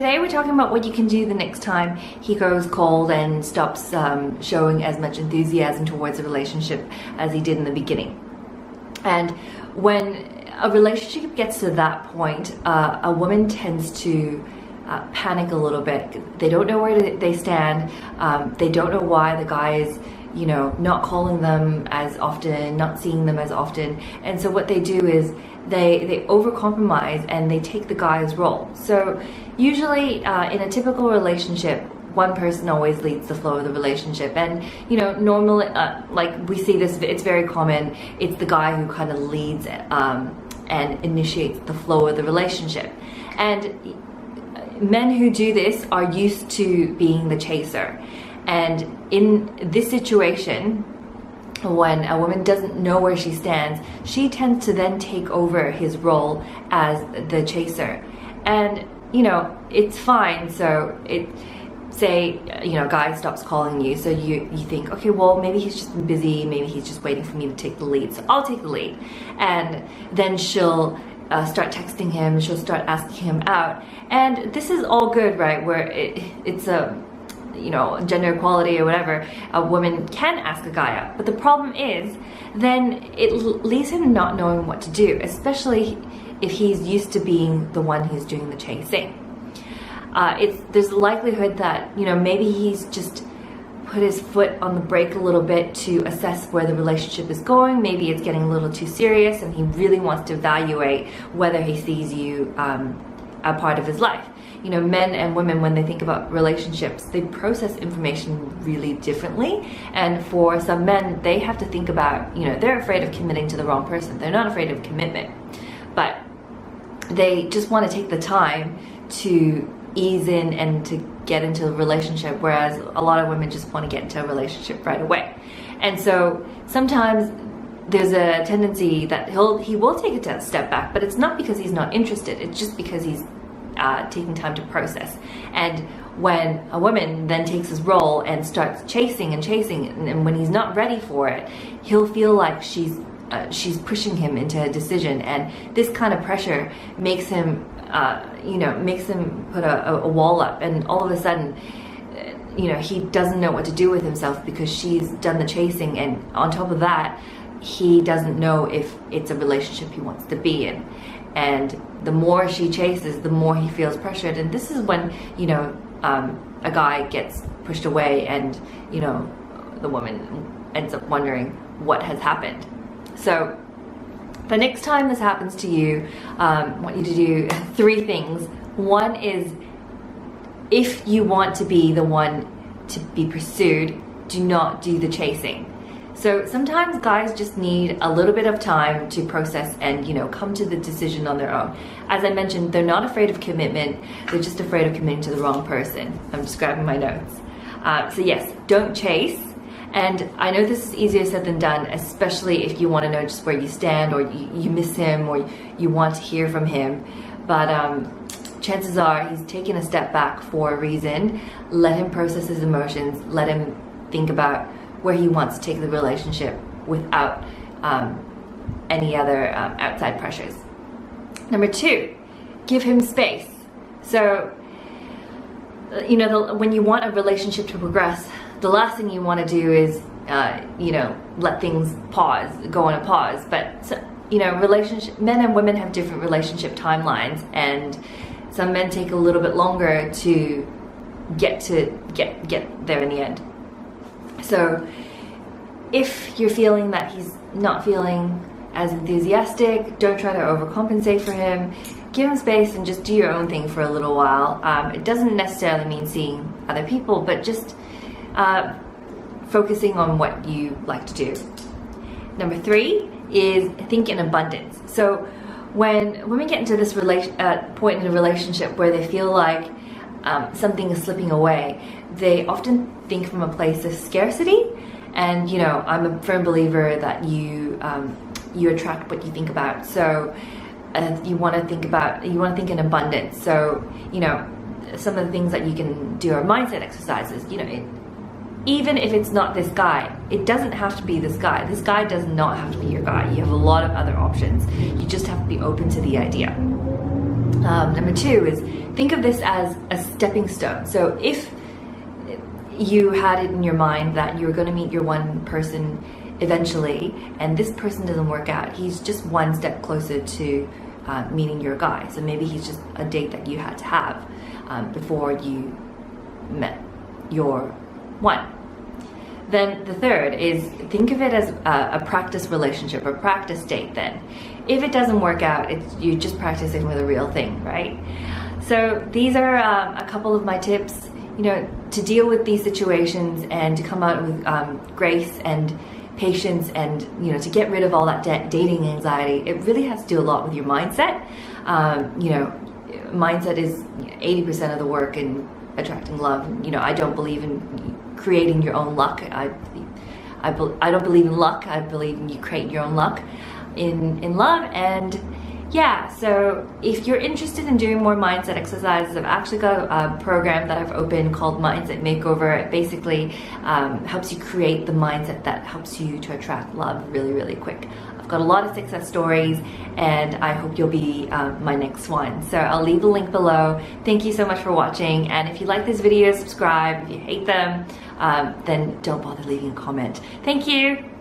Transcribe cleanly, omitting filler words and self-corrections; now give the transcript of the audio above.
Today we're talking about what you can do the next time he goes cold and stops showing as much enthusiasm towards a relationship as he did in the beginning. And when a relationship gets to that point, a woman tends to panic a little bit. They don't know where they stand. They don't know why the guy is, not calling them as often, not seeing them as often. And so what they do is they overcompromise and they take the guy's role. So usually in a typical relationship, one person always leads the flow of the relationship. And normally, like we see this, it's very common. It's the guy who kind of leads and initiates the flow of the relationship. And men who do this are used to being the chaser. And in this situation, when a woman doesn't know where she stands, she tends to then take over his role as the chaser. And it's fine. So say a guy stops calling you, so you think, okay, well, maybe he's just been busy, maybe he's just waiting for me to take the lead, so I'll take the lead. And then she'll start texting him, she'll start asking him out, and this is all good, right? Where it's a gender equality or whatever, a woman can ask a guy out. But the problem is, then it leaves him not knowing what to do, especially if he's used to being the one who's doing the chasing. There's a likelihood that maybe he's just put his foot on the brake a little bit to assess where the relationship is going. Maybe it's getting a little too serious and he really wants to evaluate whether he sees you a part of his life. Men and women, when they think about relationships, they process information really differently. And for some men, they have to think about, they're afraid of committing to the wrong person. They're not afraid of commitment, but they just want to take the time to ease in and to get into a relationship, whereas a lot of women just want to get into a relationship right away. And so sometimes there's a tendency that he will take a step back, but it's not because he's not interested, it's just because he's taking time to process. And when a woman then takes his role and starts chasing, and when he's not ready for it, he'll feel like she's pushing him into a decision, and this kind of pressure makes him put a wall up, and all of a sudden he doesn't know what to do with himself because she's done the chasing, and on top of that, he doesn't know if it's a relationship he wants to be in. And the more she chases, the more he feels pressured, and this is when a guy gets pushed away, and the woman ends up wondering what has happened. So the next time this happens to you, I want you to do 3 things. One is, if you want to be the one to be pursued, do not do the chasing. So sometimes guys just need a little bit of time to process and come to the decision on their own. As I mentioned, they're not afraid of commitment, they're just afraid of committing to the wrong person. I'm just grabbing my notes. So yes, don't chase. And I know this is easier said than done, especially if you want to know just where you stand, or you miss him, or you want to hear from him. But chances are he's taken a step back for a reason. Let him process his emotions. Let him think about where he wants to take the relationship without any other outside pressures. Number 2, give him space. So, when you want a relationship to progress, the last thing you want to do is, let things go on a pause. But, men and women have different relationship timelines, and some men take a little bit longer to get there in the end. So if you're feeling that he's not feeling as enthusiastic, don't try to overcompensate for him. Give him space and just do your own thing for a little while. It doesn't necessarily mean seeing other people, but just focusing on what you like to do. Number 3 is think in abundance. So when women get into this point in a relationship where they feel like something is slipping away, they often think from a place of scarcity. And I'm a firm believer that you attract what you think about. So you want to think in abundance. So some of the things that you can do are mindset exercises. Even if it's not this guy, it doesn't have to be this guy. This guy does not have to be your guy. You have a lot of other options. You just have to be open to the idea. Number two is think of this as a stepping stone. So if you had it in your mind that you're going to meet your one person eventually, and this person doesn't work out, he's just one step closer to meeting your guy. So maybe he's just a date that you had to have before you met your one. Then the third is think of it as a practice relationship, a practice date. Then if it doesn't work out, you're just practicing with a real thing, right? So these are a couple of my tips, to deal with these situations and to come out with grace and patience, and to get rid of all that dating anxiety. It really has to do a lot with your mindset. Mindset is 80% of the work in attracting love. I don't believe in creating your own luck. I don't believe in luck. I believe in you create your own luck in love. And yeah, so if you're interested in doing more mindset exercises, I've actually got a program that I've opened called Mindset Makeover. It basically helps you create the mindset that helps you to attract love really, really quick. I've got a lot of success stories, and I hope you'll be my next one. So I'll leave the link below. Thank you so much for watching, and if you like this video, subscribe. If you hate them, then don't bother leaving a comment. Thank you.